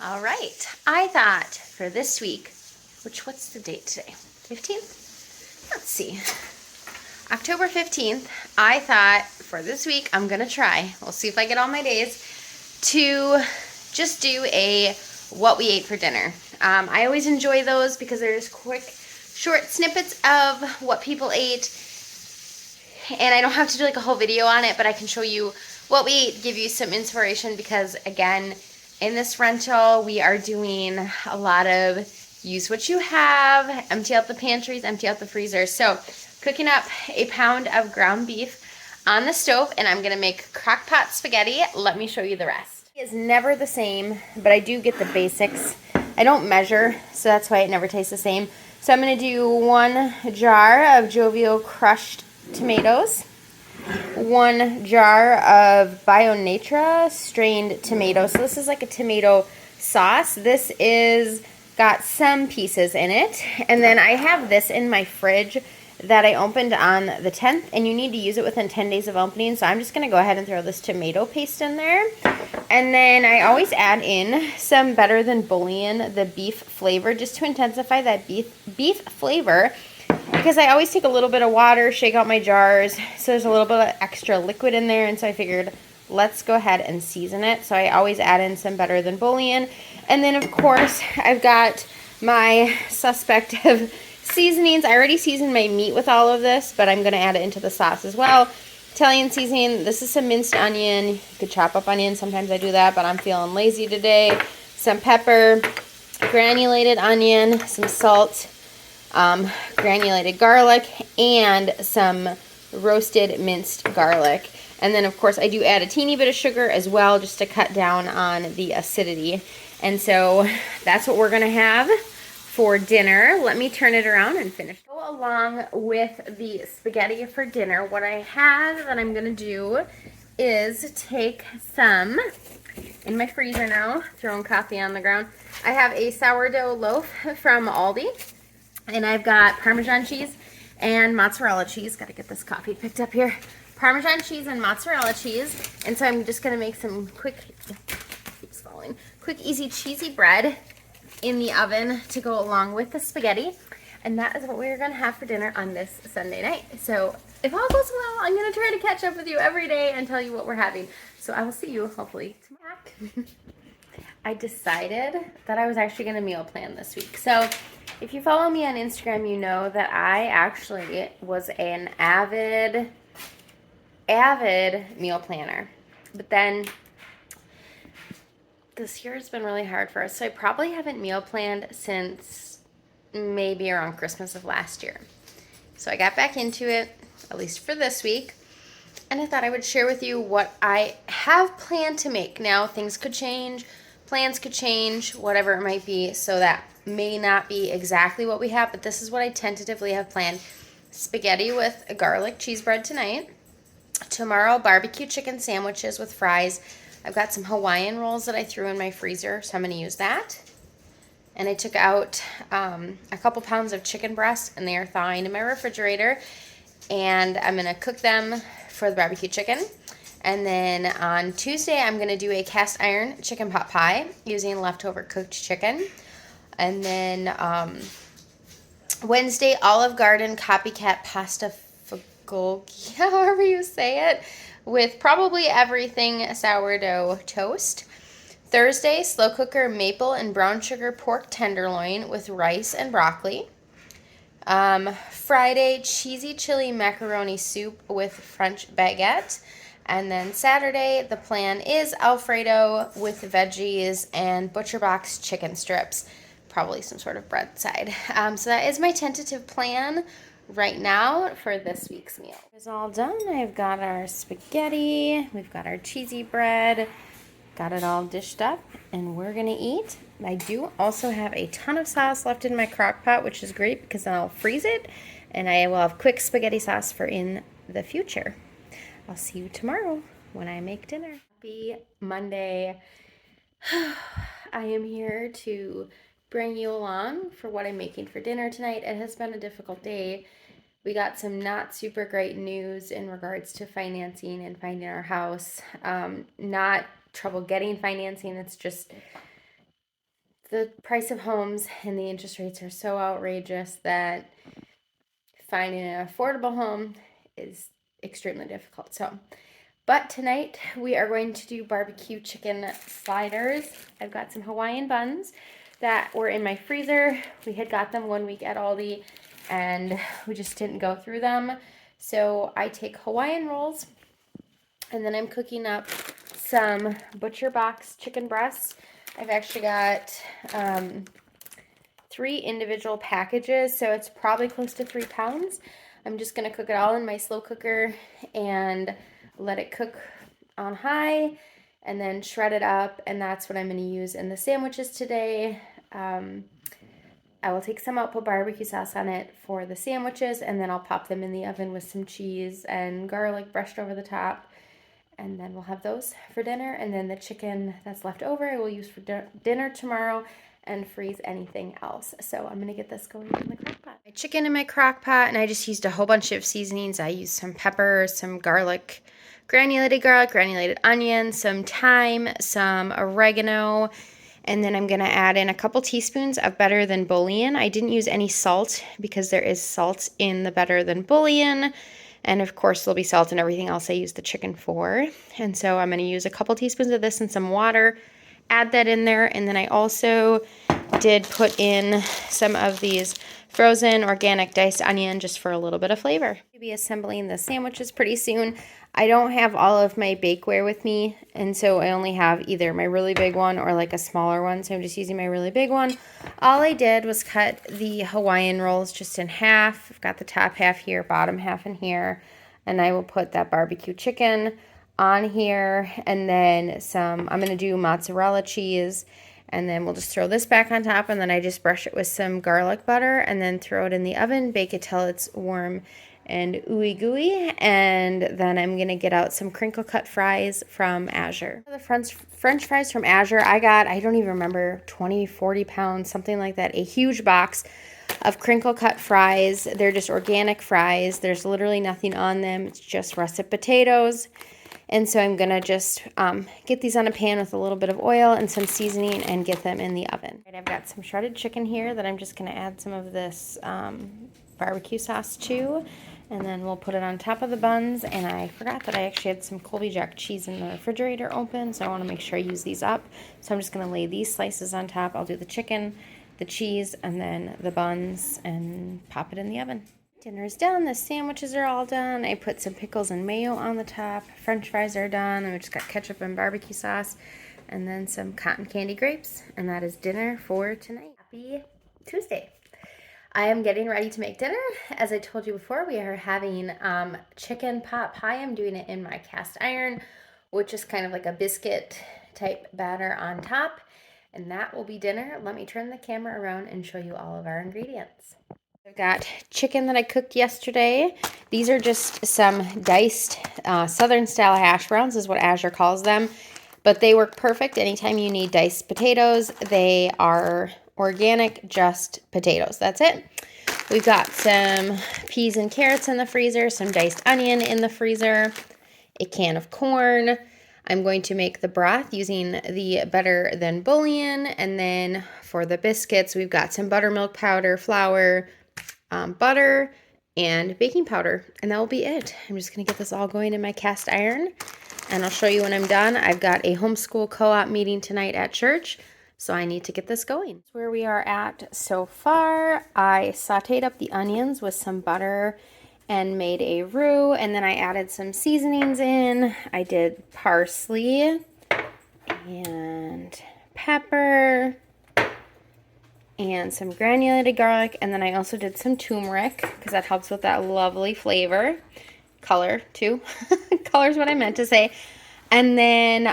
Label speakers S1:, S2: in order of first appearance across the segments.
S1: All right, I thought for this week, what's the date today? 15th? Let's see. October 15th, I thought for this week I'm going to try, we'll see if I get all my days, to just do a what we ate for dinner. I always enjoy those because they're just quick, short snippets of what people ate. And I don't have to do like a whole video on it, but I can show you what we ate, give you some inspiration because, again, in this rental, we are doing a lot of use what you have, empty out the pantries, empty out the freezers. So cooking up a pound of ground beef on the stove, and I'm going to make crock pot spaghetti. Let me show you the rest. It is never the same, but I do get the basics. I don't measure, so that's why it never tastes the same. So I'm going to do 1 jar of Jovial crushed tomatoes, 1 jar of Bio Natura strained tomatoes. So this is like a tomato sauce. This is got some pieces in it. And then I have this in my fridge that I opened on the 10th, and you need to use it within 10 days of opening. So I'm just going to go ahead and throw this tomato paste in there. And then I always add in some Better Than Bouillon, the beef flavor, just to intensify that beef flavor. Because I always take a little bit of water, shake out my jars, so there's a little bit of extra liquid in there, and so I figured let's go ahead and season it. So I always add in some Better Than Bouillon. And then, of course, I've got my suspect of seasonings. I already seasoned my meat with all of this, but I'm going to add it into the sauce as well. Italian seasoning, this is some minced onion. You could chop up onion, sometimes I do that, but I'm feeling lazy today. Some pepper, granulated onion, some salt, granulated garlic, and some roasted minced garlic. And then, of course, I do add a teeny bit of sugar as well, just to cut down on the acidity. And so that's what we're going to have for dinner. Let me turn it around and finish. Go along with the spaghetti for dinner. What I have that I'm going to do is take some in my freezer now, throwing coffee on the ground. I have a sourdough loaf from Aldi. And I've got Parmesan cheese and mozzarella cheese. Got to get this coffee picked up here. Parmesan cheese and mozzarella cheese. And so I'm just going to make some quick, easy, cheesy bread in the oven to go along with the spaghetti. And that is what we're going to have for dinner on this Sunday night. So if all goes well, I'm going to try to catch up with you every day and tell you what we're having. So I will see you hopefully tomorrow. I decided that I was actually going to meal plan this week. So if you follow me on Instagram, you know that I actually was an avid meal planner. But then this year has been really hard for us. So I probably haven't meal planned since maybe around Christmas of last year. So I got back into it, at least for this week. And I thought I would share with you what I have planned to make. Now, things could change, plans could change, whatever it might be. So that may not be exactly what we have, but this is what I tentatively have planned. Spaghetti with a garlic cheese bread tonight. Tomorrow, barbecue chicken sandwiches with fries. I've got some Hawaiian rolls that I threw in my freezer, so I'm going to use that. And I took out a couple pounds of chicken breast, and they are thawing in my refrigerator. And I'm going to cook them for the barbecue chicken. And then on Tuesday, I'm going to do a cast iron chicken pot pie using leftover cooked chicken. And then Wednesday, Olive Garden copycat pasta fagioli, however you say it, with probably everything sourdough toast. Thursday, slow cooker maple and brown sugar pork tenderloin with rice and broccoli. Friday, cheesy chili macaroni soup with French baguette. And then Saturday, the plan is Alfredo with veggies and ButcherBox chicken strips. Probably some sort of bread side. So that is my tentative plan right now for this week's meal. It's all done. I've got our spaghetti. We've got our cheesy bread. Got it all dished up, and we're going to eat. I do also have a ton of sauce left in my crock pot, which is great because then I'll freeze it, and I will have quick spaghetti sauce for in the future. I'll see you tomorrow when I make dinner. Happy Monday. I am here to bring you along for what I'm making for dinner tonight. It has been a difficult day. We got some not super great news in regards to financing and finding our house. Not trouble getting financing. It's just the price of homes and the interest rates are so outrageous that finding an affordable home is extremely difficult. So, but tonight we are going to do barbecue chicken sliders. I've got some Hawaiian buns that were in my freezer. We had got them 1 week at Aldi and we just didn't go through them. So I take Hawaiian rolls and then I'm cooking up some Butcher Box chicken breasts. I've actually got 3 individual packages, so it's probably close to 3 pounds. I'm just going to cook it all in my slow cooker and let it cook on high and then shred it up, and that's what I'm going to use in the sandwiches today. I will take some out, put barbecue sauce on it for the sandwiches, and then I'll pop them in the oven with some cheese and garlic brushed over the top. And then we'll have those for dinner. And then the chicken that's left over I will use for dinner tomorrow and freeze anything else. So I'm going to get this going in the crock pot. My chicken in my crock pot, and I just used a whole bunch of seasonings. I used some pepper, some garlic, granulated onion, some thyme, some oregano, and then I'm going to add in a couple teaspoons of Better Than Bouillon. I didn't use any salt because there is salt in the Better Than Bouillon. And of course, there'll be salt and everything else I use the chicken for. And so I'm going to use a couple teaspoons of this and some water, add that in there. And then I also did put in some of these frozen organic diced onion just for a little bit of flavor. I'll be assembling the sandwiches pretty soon. I don't have all of my bakeware with me, and so I only have either my really big one or like a smaller one, so I'm just using my really big one. All I did was cut the Hawaiian rolls just in half. I've got the top half here, bottom half in here, and I will put that barbecue chicken on here, and then some, I'm going to do mozzarella cheese, and then we'll just throw this back on top, and then I just brush it with some garlic butter, and then throw it in the oven, bake it till it's warm and ooey gooey, and then I'm gonna get out some crinkle cut fries from Azure. The French fries from Azure, I got, I don't even remember, 20, 40 pounds, something like that, a huge box of crinkle cut fries. They're just organic fries. There's literally nothing on them. It's just russet potatoes. And so I'm gonna just get these on a pan with a little bit of oil and some seasoning and get them in the oven. Right, I've got some shredded chicken here that I'm just gonna add some of this barbecue sauce to. And then we'll put it on top of the buns. And I forgot that I actually had some Colby Jack cheese in the refrigerator open, so I want to make sure I use these up. So I'm just going to lay these slices on top. I'll do the chicken, the cheese, and then the buns, and pop it in the oven. Dinner's done. The sandwiches are all done. I put some pickles and mayo on the top. French fries are done. And we just got ketchup and barbecue sauce, and then some cotton candy grapes. And that is dinner for tonight. Happy Tuesday. I am getting ready to make dinner. As I told you before, we are having chicken pot pie. I'm doing it in my cast iron, which is kind of like a biscuit type batter on top. And that will be dinner. Let me turn the camera around and show you all of our ingredients. I've got chicken that I cooked yesterday. These are just some diced Southern style hash browns is what Azure calls them. But they work perfect anytime you need diced potatoes. They are organic, just potatoes. That's it. We've got some peas and carrots in the freezer, some diced onion in the freezer, a can of corn. I'm going to make the broth using the Better Than Bouillon. And then for the biscuits, we've got some buttermilk powder, flour, butter, and baking powder. And that will be it. I'm just going to get this all going in my cast iron. And I'll show you when I'm done. I've got a homeschool co-op meeting tonight at church, so I need to get this going. That's where we are at so far. I sauteed up the onions with some butter and made a roux, and then I added some seasonings in. I did parsley and pepper and some granulated garlic, and then I also did some turmeric because that helps with that lovely flavor. Color too. Color is what I meant to say. And then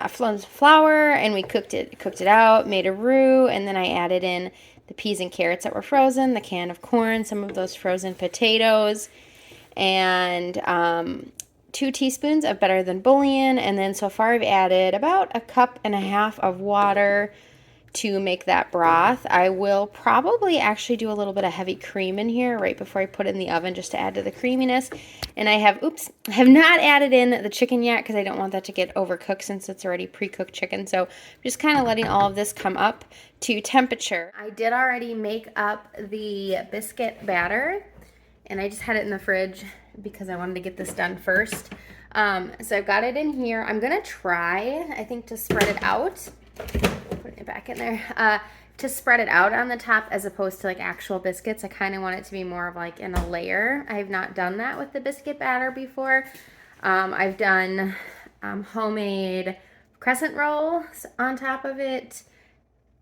S1: flour, and we cooked it out, made a roux, and then I added in the peas and carrots that were frozen, the can of corn, some of those frozen potatoes, and 2 teaspoons of Better Than Bouillon. And then so far I've added about 1.5 cups of water to make that broth. I will probably actually do a little bit of heavy cream in here right before I put it in the oven just to add to the creaminess. And I have not added in the chicken yet because I don't want that to get overcooked since it's already pre-cooked chicken. So I'm just kind of letting all of this come up to temperature. I did already make up the biscuit batter, and I just had it in the fridge because I wanted to get this done first. So I've got it in here. I'm gonna try, I think, to spread it out. Putting it back in there. To spread it out on the top as opposed to like actual biscuits. I kind of want it to be more of like in a layer. I have not done that with the biscuit batter before. I've done homemade crescent rolls on top of it,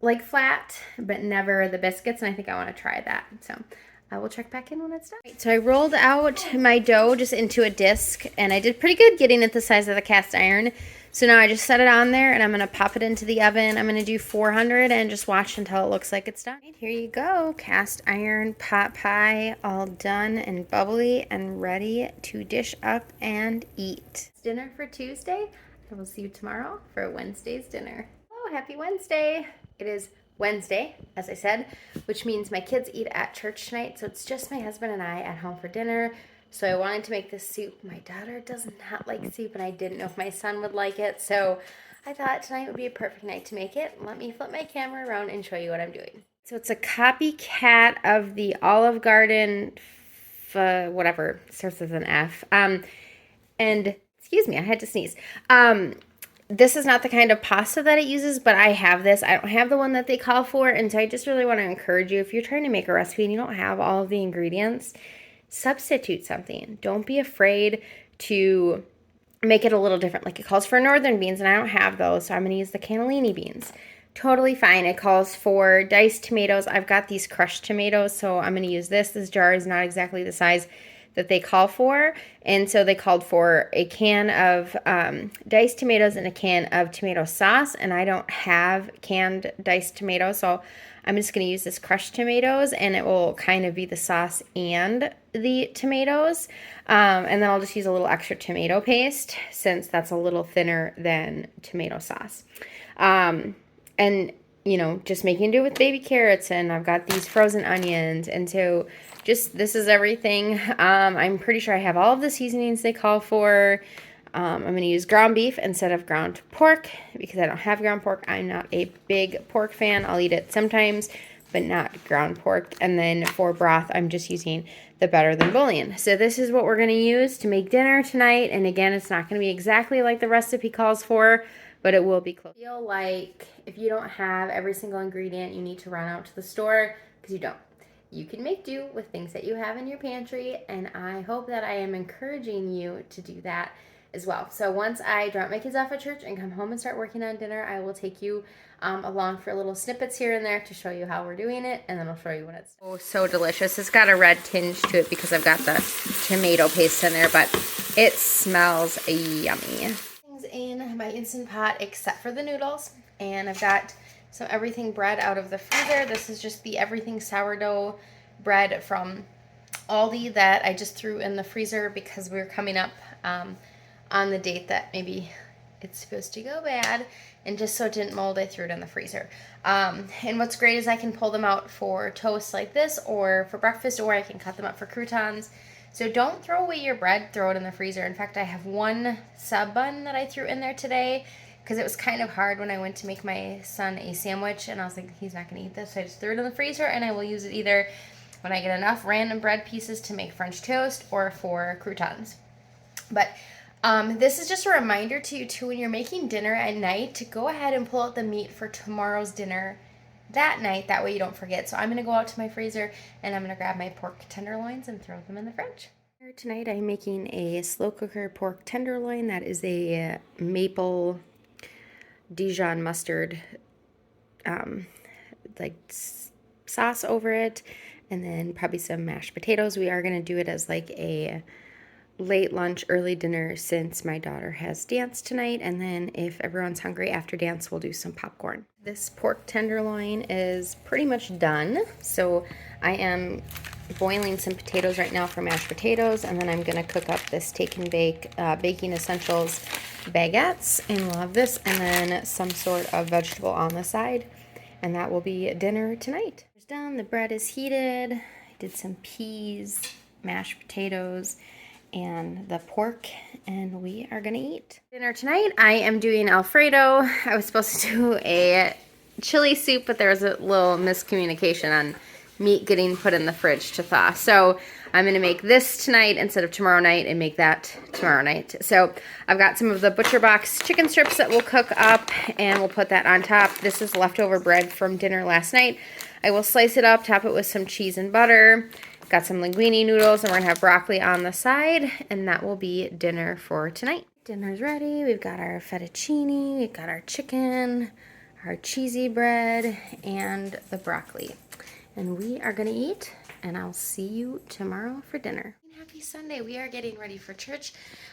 S1: like flat, but never the biscuits, and I think I want to try that. So I will check back in when it's done. So I rolled out my dough just into a disc, and I did pretty good getting it the size of the cast iron. So now I just set it on there, and I'm going to pop it into the oven. I'm going to do 400 and just watch until it looks like it's done. Right, here you go. Cast iron pot pie, all done and bubbly and ready to dish up and eat. It's dinner for Tuesday. I will see you tomorrow for Wednesday's dinner. Oh, happy Wednesday. It is Wednesday, as I said, which means my kids eat at church tonight. So it's just my husband and I at home for dinner. So I wanted to make this soup. My daughter does not like soup, and I didn't know if my son would like it. So I thought tonight would be a perfect night to make it. Let me flip my camera around and show you what I'm doing. So it's a copycat of the Olive Garden, whatever, starts with an F. And excuse me, I had to sneeze. This is not the kind of pasta that it uses, but I have this. I don't have the one that they call for, and so I just really want to encourage you, if you're trying to make a recipe and you don't have all of the ingredients, substitute something. Don't be afraid to make it a little different. Like, it calls for northern beans, and I don't have those, so I'm going to use the cannellini beans. Totally fine. It calls for diced tomatoes. I've got these crushed tomatoes, so I'm going to use this. This jar is not exactly the size that they call for, and so they called for a can of diced tomatoes and a can of tomato sauce, and I don't have canned diced tomatoes, so I'm just going to use this crushed tomatoes, and it will kind of be the sauce and the tomatoes, and then I'll just use a little extra tomato paste since that's a little thinner than tomato sauce. And you know, just making do with baby carrots, and I've got these frozen onions, and so just, this is everything. I'm pretty sure I have all of the seasonings they call for. I'm going to use ground beef instead of ground pork because I don't have ground pork. I'm not a big pork fan. I'll eat it sometimes, but not ground pork. And then for broth, I'm just using the Better Than Bouillon. So this is what we're going to use to make dinner tonight. And again, it's not going to be exactly like the recipe calls for, but it will be close. I feel like if you don't have every single ingredient, you need to run out to the store, because you don't. You can make do with things that you have in your pantry, and I hope that I am encouraging you to do that as well. So once I drop my kids off at church and come home and start working on dinner, I will take you along for little snippets here and there to show you how we're doing it, and then I'll show you when it's done. Oh, so delicious. It's got a red tinge to it because I've got the tomato paste in there, but it smells yummy. Things in my Instant Pot except for the noodles, and I've got some everything bread out of the freezer. This is just the everything sourdough bread from Aldi that I just threw in the freezer because we're coming up on the date that maybe it's supposed to go bad, and just so it didn't mold, I threw it in the freezer. And what's great is I can pull them out for toast like this, or for breakfast, or I can cut them up for croutons. So don't throw away your bread, throw it in the freezer. In fact, I have one sub bun that I threw in there today because it was kind of hard when I went to make my son a sandwich, and I was like, he's not going to eat this, so I just threw it in the freezer, and I will use it either when I get enough random bread pieces to make French toast or for croutons. But this is just a reminder to you, too, when you're making dinner at night, to go ahead and pull out the meat for tomorrow's dinner that night. That way you don't forget. So I'm going to go out to my freezer, and I'm going to grab my pork tenderloins and throw them in the fridge. Tonight I'm making a slow cooker pork tenderloin. That is a maple Dijon mustard like sauce over it, and then probably some mashed potatoes. We are going to do it as like a late lunch, early dinner, since my daughter has dance tonight, and then if everyone's hungry after dance, we'll do some popcorn. This pork tenderloin is pretty much done, so I am boiling some potatoes right now for mashed potatoes, and then I'm going to cook up this Take and Bake Baking Essentials baguettes, and we'll have this and then some sort of vegetable on the side. and that will be dinner tonight. It's done, the bread is heated. I did some peas, mashed potatoes, and the pork, and we are gonna eat. Dinner tonight, I am doing Alfredo. I was supposed to do a chili soup, but there was a little miscommunication on meat getting put in the fridge to thaw. So I'm gonna make this tonight instead of tomorrow night and make that tomorrow night. So I've got some of the Butcher Box chicken strips that we'll cook up, and we'll put that on top. This is leftover bread from dinner last night. I will slice it up, top it with some cheese and butter. Got some linguine noodles, and we're gonna have broccoli on the side, and that will be dinner for tonight. Dinner's ready. We've got our fettuccine, we've got our chicken, our cheesy bread, and the broccoli. And we are gonna eat, and I'll see you tomorrow for dinner. Happy Sunday. We are getting ready for church.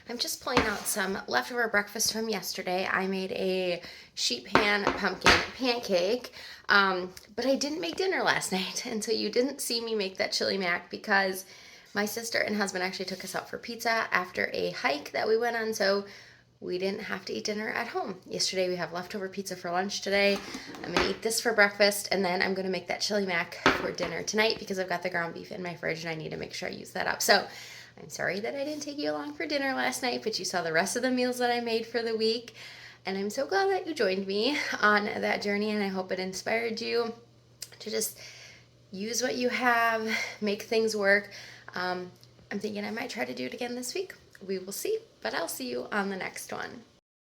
S1: I'm just pulling out some leftover breakfast from yesterday. I made a sheet pan pumpkin pancake, but I didn't make dinner last night, and so you didn't see me make that chili mac because my sister and husband actually took us out for pizza after a hike that we went on, so we didn't have to eat dinner at home. Yesterday we have leftover pizza for lunch today. I'm gonna eat this for breakfast, and then I'm gonna make that chili mac for dinner tonight because I've got the ground beef in my fridge and I need to make sure I use that up. So I'm sorry that I didn't take you along for dinner last night, but you saw the rest of the meals that I made for the week. And I'm so glad that you joined me on that journey, and I hope it inspired you to just use what you have, make things work. I'm thinking I might try to do it again this week. We will see, but I'll see you on the next one.